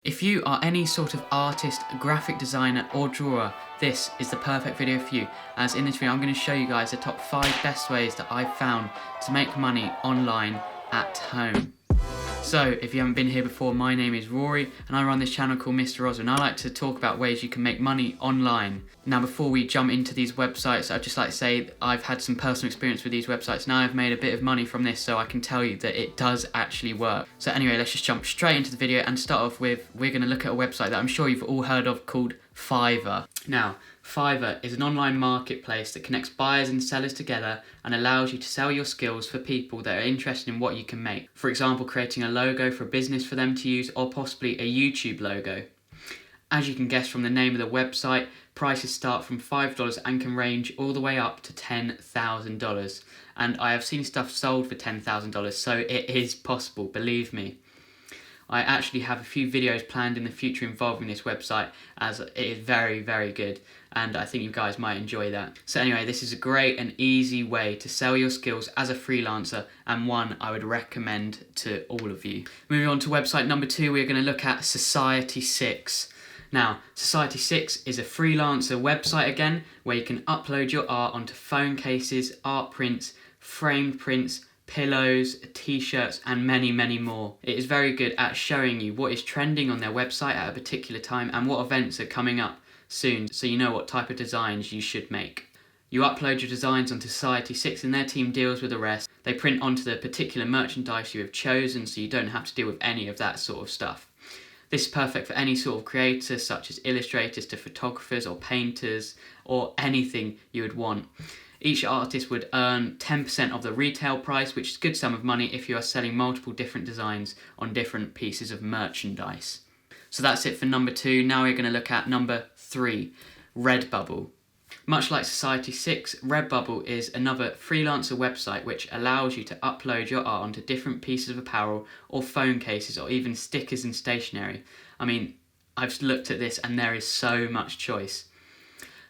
If you are any sort of artist, graphic designer or drawer, this is the perfect video for you, as in this video I'm going to show you guys the top 5 best ways that I've found to make money online at home. So, if you haven't been here before, my name is Rory and I run this channel called Mr. Oz, and I like to talk about ways you can make money online. Now, before we jump into these websites, I'd just like to say that I've had some personal experience with these websites. Now I've made a bit of money from this, so I can tell you that it does actually work. So anyway, let's just jump straight into the video and start off with, we're going to look at a website that I'm sure you've all heard of called Fiverr. Now, Fiverr is an online marketplace that connects buyers and sellers together and allows you to sell your skills for people that are interested in what you can make. For example, creating a logo for a business for them to use, or possibly a YouTube logo. As you can guess from the name of the website, prices start from $5 and can range all the way up to $10,000. And I have seen stuff sold for $10,000, so it is possible, believe me. I actually have a few videos planned in the future involving this website, as it is very, very good, and I think you guys might enjoy that. So anyway, this is a great and easy way to sell your skills as a freelancer, and one I would recommend to all of you. Moving on to website number 2, we're going to look at Society6. Now, Society6 is a freelancer website again, where you can upload your art onto phone cases, art prints, framed prints, pillows, t-shirts and many, many more. It is very good at showing you what is trending on their website at a particular time and what events are coming up soon, so you know what type of designs you should make. You upload your designs onto Society6 and their team deals with the rest. They print onto the particular merchandise you have chosen, so you don't have to deal with any of that sort of stuff. This is perfect for any sort of creator, such as illustrators to photographers or painters or anything you would want. Each artist would earn 10% of the retail price, which is a good sum of money if you are selling multiple different designs on different pieces of merchandise. So that's it for number 2. Now we're going to look at number 3, RedBubble. Much like Society6, RedBubble is another freelancer website which allows you to upload your art onto different pieces of apparel or phone cases or even stickers and stationery. I mean, I've looked at this and there is so much choice.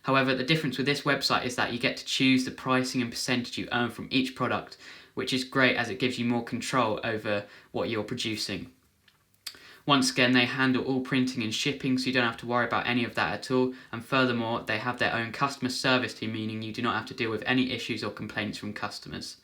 However, the difference with this website is that you get to choose the pricing and percentage you earn from each product, which is great as it gives you more control over what you're producing. Once again, they handle all printing and shipping, so you don't have to worry about any of that at all, and furthermore, they have their own customer service team, meaning you do not have to deal with any issues or complaints from customers.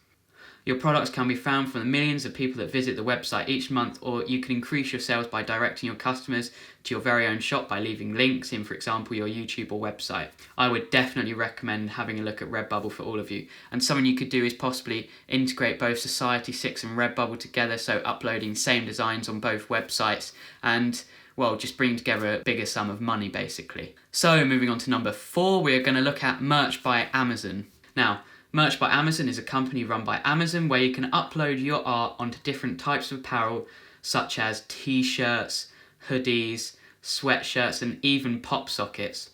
Your products can be found from the millions of people that visit the website each month, or you can increase your sales by directing your customers to your very own shop by leaving links in, for example, your YouTube or website. I would definitely recommend having a look at RedBubble for all of you. And something you could do is possibly integrate both Society6 and RedBubble together, so uploading same designs on both websites and, well, just bring together a bigger sum of money basically. So moving on to number 4, we're going to look at Merch by Amazon. Now, Merch by Amazon is a company run by Amazon where you can upload your art onto different types of apparel such as t-shirts, hoodies, sweatshirts and even pop sockets.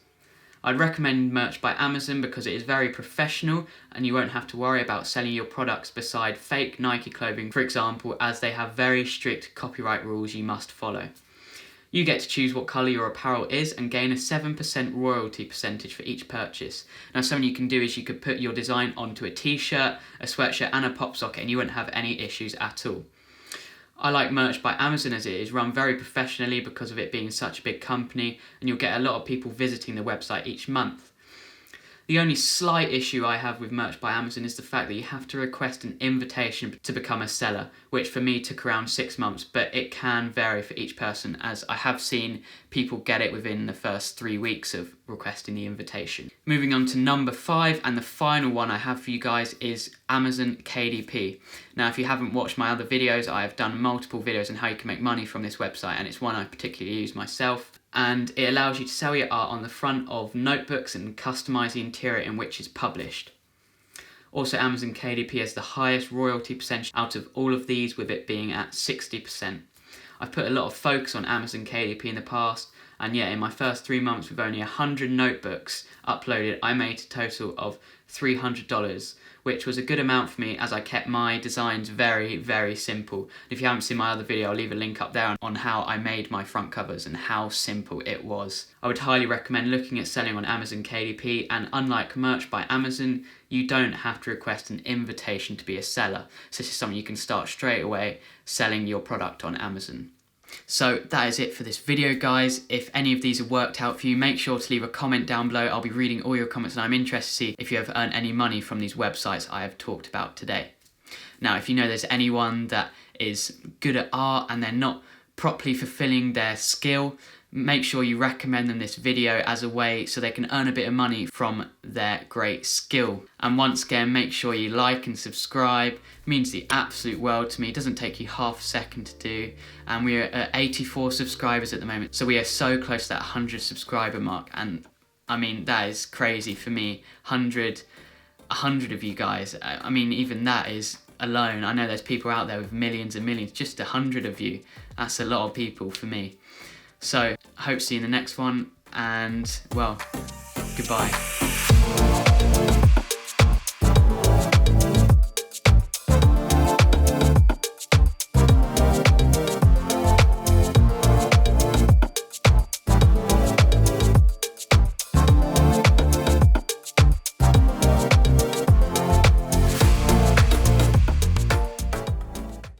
I'd recommend Merch by Amazon because it is very professional and you won't have to worry about selling your products beside fake Nike clothing, for example, as they have very strict copyright rules you must follow. You get to choose what colour your apparel is and gain a 7% royalty percentage for each purchase. Now, something you can do is you could put your design onto a t-shirt, a sweatshirt and a pop socket and you wouldn't have any issues at all. I like Merch by Amazon as it is run very professionally because of it being such a big company, and you'll get a lot of people visiting the website each month. The only slight issue I have with Merch by Amazon is the fact that you have to request an invitation to become a seller, which for me took around 6 months, but it can vary for each person, as I have seen people get it within the first 3 weeks of requesting the invitation. Moving on to number 5, and the final one I have for you guys is Amazon KDP. Now, if you haven't watched my other videos, I have done multiple videos on how you can make money from this website, and it's one I particularly use myself. And it allows you to sell your art on the front of notebooks and customise the interior in which it's published. Also, Amazon KDP has the highest royalty percentage out of all of these, with it being at 60%. I've put a lot of focus on Amazon KDP in the past, and yeah, in my first 3 months with only 100 notebooks uploaded, I made a total of $300, which was a good amount for me as I kept my designs very, very simple. If you haven't seen my other video, I'll leave a link up there on how I made my front covers and how simple it was. I would highly recommend looking at selling on Amazon KDP, and unlike Merch by Amazon, you don't have to request an invitation to be a seller. So this is something you can start straight away selling your product on Amazon. So that is it for this video, guys. If any of these have worked out for you, make sure to leave a comment down below. I'll be reading all your comments and I'm interested to see if you have earned any money from these websites I have talked about today. Now, if you know there's anyone that is good at art and they're not properly fulfilling their skill, make sure you recommend them this video as a way so they can earn a bit of money from their great skill. And once again, make sure you like and subscribe. It means the absolute world to me. It doesn't take you half a second to do. And we're at 84 subscribers at the moment, so we are so close to that 100 subscriber mark. And I mean, that is crazy for me. 100 of you guys. I mean, even that is alone. I know there's people out there with millions and millions. Just 100 of you. That's a lot of people for me. So, I hope to see you in the next one, and, well, goodbye.